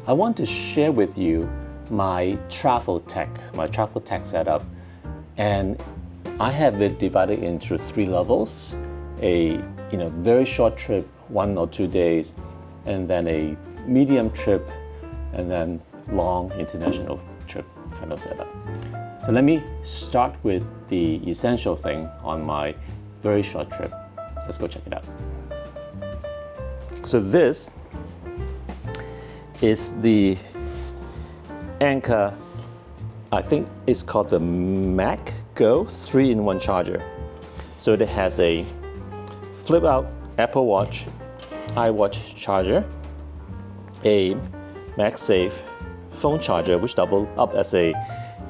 I want to share with you my travel tech setup. And I have it divided into 3 levels: a very short trip, 1 or 2 days, and then a medium trip, and then long international trip kind of setup. So let me start with the essential thing on my very short trip. Let's go check it out. So this is the Anker, I think it's called the Mac Go 3-in-1 charger. So it has a flip out Apple Watch, iWatch charger, a MagSafe phone charger which double up as a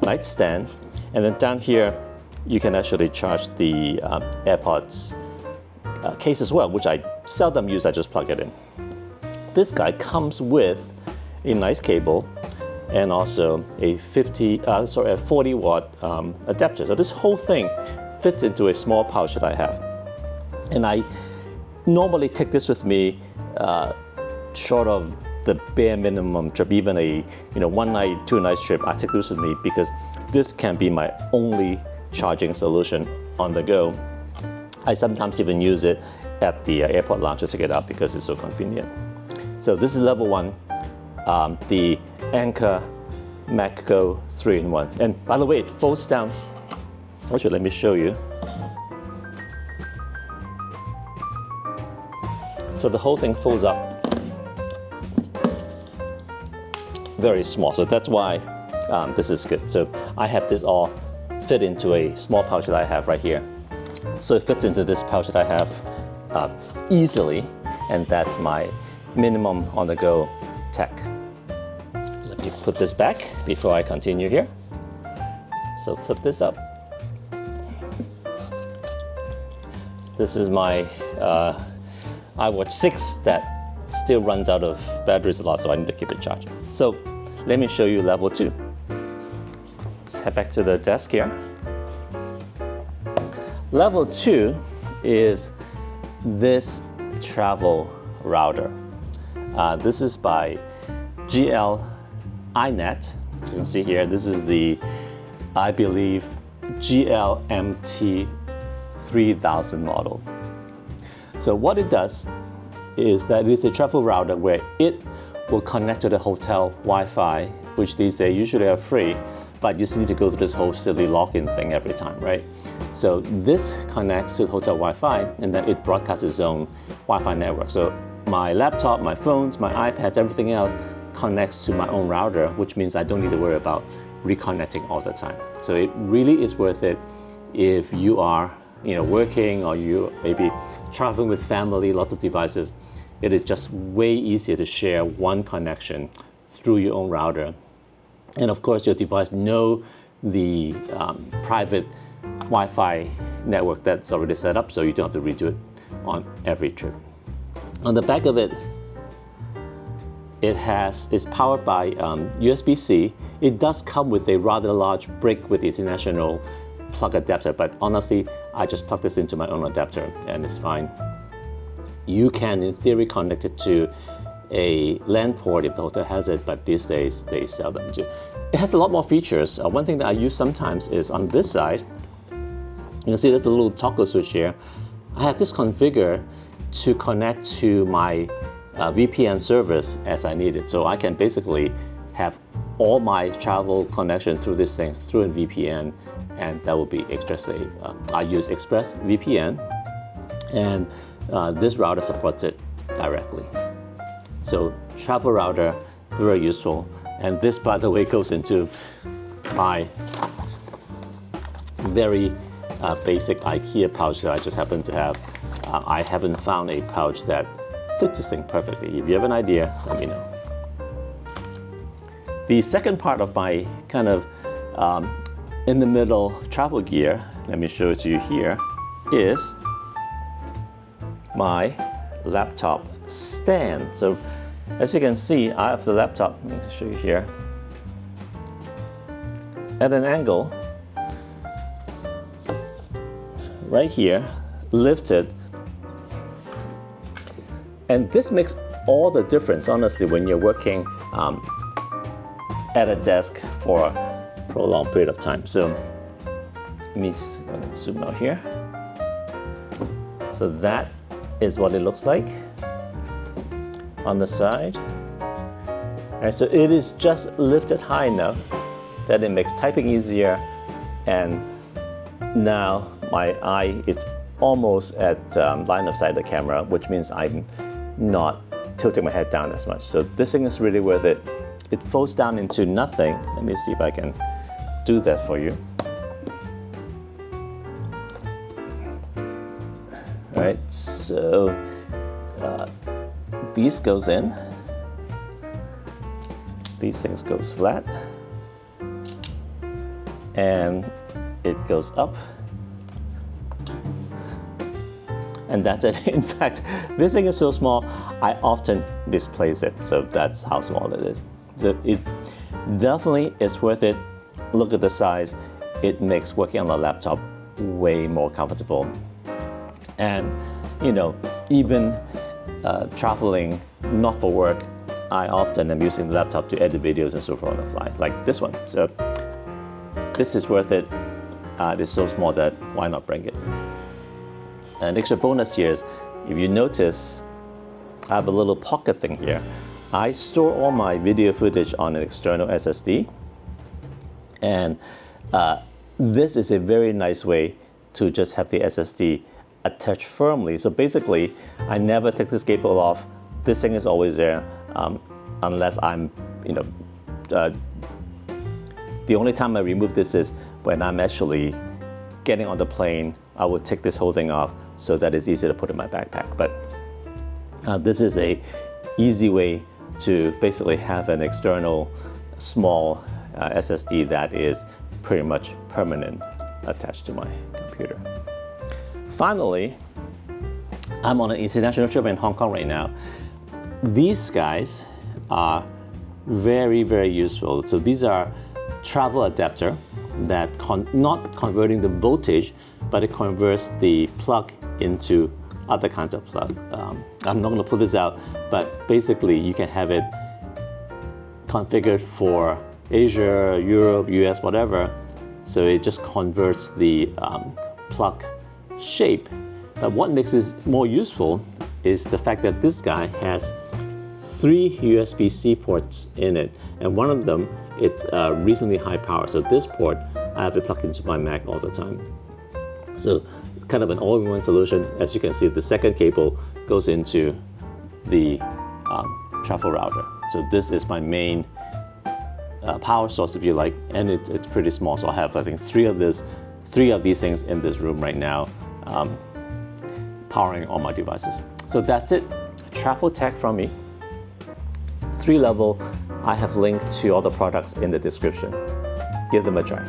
nightstand, and then down here you can actually charge the AirPods case as well, which I seldom use. I just plug it in. This guy comes with a nice cable and also a 40 watt adapter. So this whole thing fits into a small pouch that I have, and I normally take this with me short of the bare minimum trip, even a 1 night, 2 nights trip. I take this with me because this can be my only charging solution on the go. I sometimes even use it at the airport lounge to take it out because it's so convenient. So this is level 1, the Anker Mac Go 3-in-1. And by the way, it folds down. Actually, let me show you. So the whole thing folds up very small. So that's why this is good. So I have this all fit into a small pouch that I have right here. So it fits into this pouch that I have easily, and that's my minimum on-the-go tech. Let me put this back before I continue here. So flip this up. This is my iWatch 6 that still runs out of batteries a lot, so I need to keep it charged. So let me show you level 2. Let's head back to the desk here. Level 2 is this travel router. This is by GL iNet. As you can see here, this is the, I believe, GLMT 3000 model. So what it does is that it is a travel router where it will connect to the hotel Wi-Fi, which these days usually are free, but you still need to go through this whole silly login thing every time, right? So this connects to the hotel Wi-Fi, and then it broadcasts its own Wi-Fi network. So my laptop, my phones, my iPads, everything else connects to my own router, which means I don't need to worry about reconnecting all the time. So it really is worth it if you are working, or you maybe traveling with family, lots of devices. It is just way easier to share one connection through your own router. And of course, your device know the private Wi-Fi network that's already set up, so you don't have to redo it on every trip. On the back of it, it's powered by USB-C. It does come with a rather large brick with the international plug adapter, but honestly, I just plug this into my own adapter and it's fine. You can, in theory, connect it to a LAN port if the hotel has it, but these days they sell them too. It has a lot more features. One thing that I use sometimes is on this side. You can see there's a little toggle switch here. I have this configured to connect to my VPN service as I need it. So I can basically have all my travel connections through this thing through a VPN, and that will be extra safe. I use ExpressVPN, and this router supports it directly. So travel router, very useful. And this, by the way, goes into my very basic IKEA pouch that I just happen to have. I haven't found a pouch that fits this thing perfectly. If you have an idea, let me know. The second part of my kind of in the middle travel gear, let me show it to you here, is my laptop stand. So as you can see, I have the laptop, let me show you here, at an angle right here, lifted, and this makes all the difference, honestly, when you're working at a desk for a prolonged period of time. So let me just zoom out here. So that is what it looks like on the side. All right, so it is just lifted high enough that it makes typing easier, and now my eye is almost at line of sight of the camera, which means I'm not tilting my head down as much. So this thing is really worth it. It folds down into nothing. Let me see if I can do that for you. All right, so these goes in. These things goes flat, and it goes up, and that's it. In fact, this thing is so small, I often misplace it, so that's how small it is. So it definitely is worth it. Look at the size. It makes working on the laptop way more comfortable. And, you know, even traveling, not for work, I often am using the laptop to edit videos and so forth on the fly, like this one. So this is worth it. It's so small that why not bring it? An extra bonus here is, if you notice, I have a little pocket thing here. I store all my video footage on an external SSD, and this is a very nice way to just have the SSD attached firmly. So basically, I never take this cable off. This thing is always there, unless I'm, you know, the only time I remove this is when I'm actually getting on the plane. I would take this whole thing off so that it's easy to put in my backpack. But this is a easy way to basically have an external small SSD that is pretty much permanent attached to my computer. Finally, I'm on an international trip in Hong Kong right now. These guys are very, very useful. So these are travel adapter that not converting the voltage, but it converts the plug into other kinds of plug. I'm not going to pull this out, but basically you can have it configured for Asia, Europe, US, whatever. So it just converts the plug shape. But what makes this more useful is the fact that this guy has 3 USB-C ports in it, and one of them, it's reasonably high power. So this port, I have it plugged into my Mac all the time. So kind of an all-in-one solution. As you can see, the second cable goes into the shuffle router. So this is my main power source, if you like, and it's pretty small. So I have, I think, three of these things in this room right now, powering all my devices. So that's it. Travel tech from me. 3-level. I have linked to all the products in the description. Give them a try.